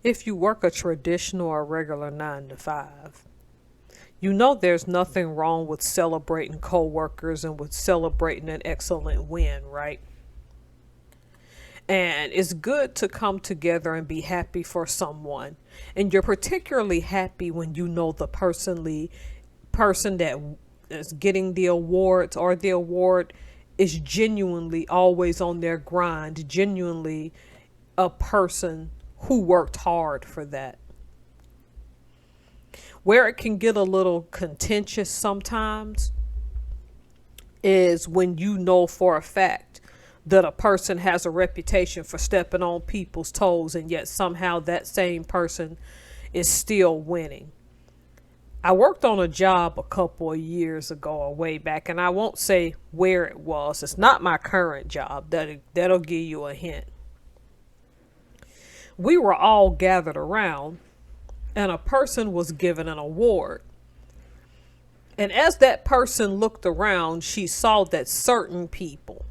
If you work a traditional or regular 9 to 5, you know there's nothing wrong with celebrating coworkers and with celebrating an excellent win, right? And it's good to come together and be happy for someone. And you're particularly happy when you know the person that is getting the awards or the award is genuinely always on their grind, genuinely a person who worked hard for that. Where it can get a little contentious sometimes is when you know for a fact that a person has a reputation for stepping on people's toes, and yet somehow that same person is still winning. I worked on a job a couple of years ago or way back, and I won't say where it was. It's not my current job. That'll give you a hint. We were all gathered around, and a person was given an award. And as that person looked around, she saw that certain people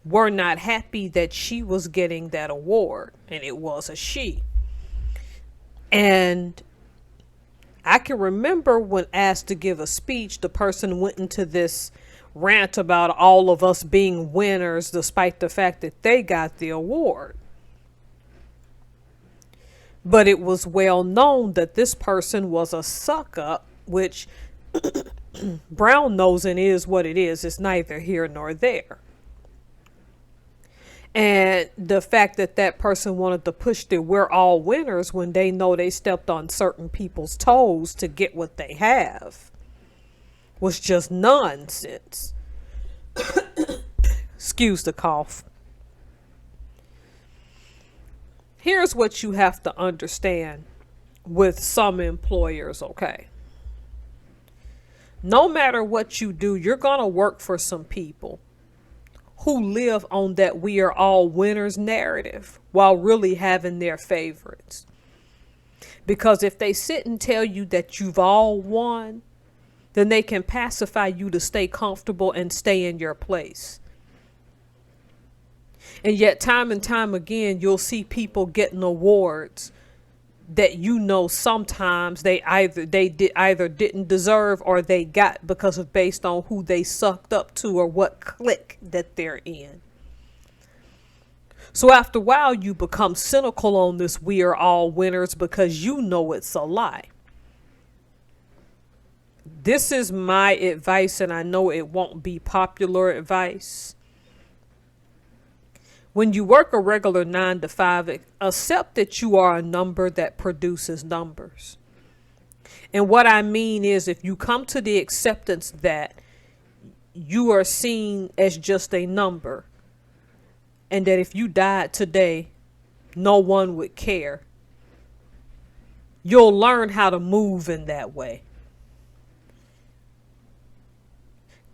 were not happy that she was getting that award, and it was a she. And I can remember when asked to give a speech, the person went into this rant about all of us being winners despite the fact that they got the award. But it was well known that this person was a suck up, which brown nosing is what it is. It's neither here nor there. And the fact that that person wanted to push that we're all winners when they know they stepped on certain people's toes to get what they have was just nonsense. Excuse the cough. Here's what you have to understand with some employers, okay? No matter what you do, you're going to work for some people who live on that we are all winners narrative while really having their favorites. Because if they sit and tell you that you've all won, then they can pacify you to stay comfortable and stay in your place. And yet time and time again, you'll see people getting awards that you know sometimes they either didn't deserve or they got because of based on who they sucked up to or what clique that they're in. So after a while, you become cynical on this we are all winners because you know it's a lie. This is my advice, and I know it won't be popular advice. When you work a regular 9 to 5, accept that you are a number that produces numbers. And what I mean is, if you come to the acceptance that you are seen as just a number, and that if you died today, no one would care, you'll learn how to move in that way.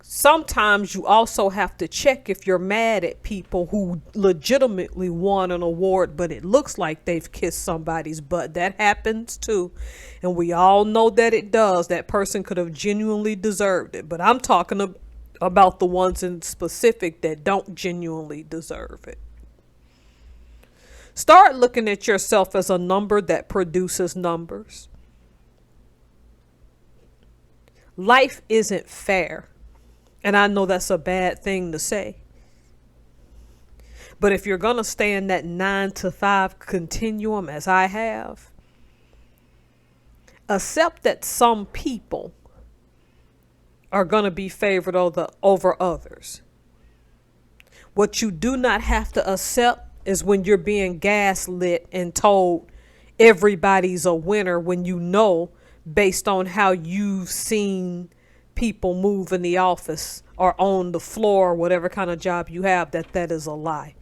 Sometimes you also have to check if you're mad at people who legitimately won an award, but it looks like they've kissed somebody's butt. That happens too. And we all know that it does. That person could have genuinely deserved it. But I'm talking about the ones in specific that don't genuinely deserve it. Start looking at yourself as a number that produces numbers. Life isn't fair. And I know that's a bad thing to say. But if you're going to stay in that 9 to 5 continuum as I have, accept that some people are going to be favored over others. What you do not have to accept is when you're being gaslit and told everybody's a winner when you know based on how you've seen people move in the office or on the floor, whatever kind of job you have, that is a lie.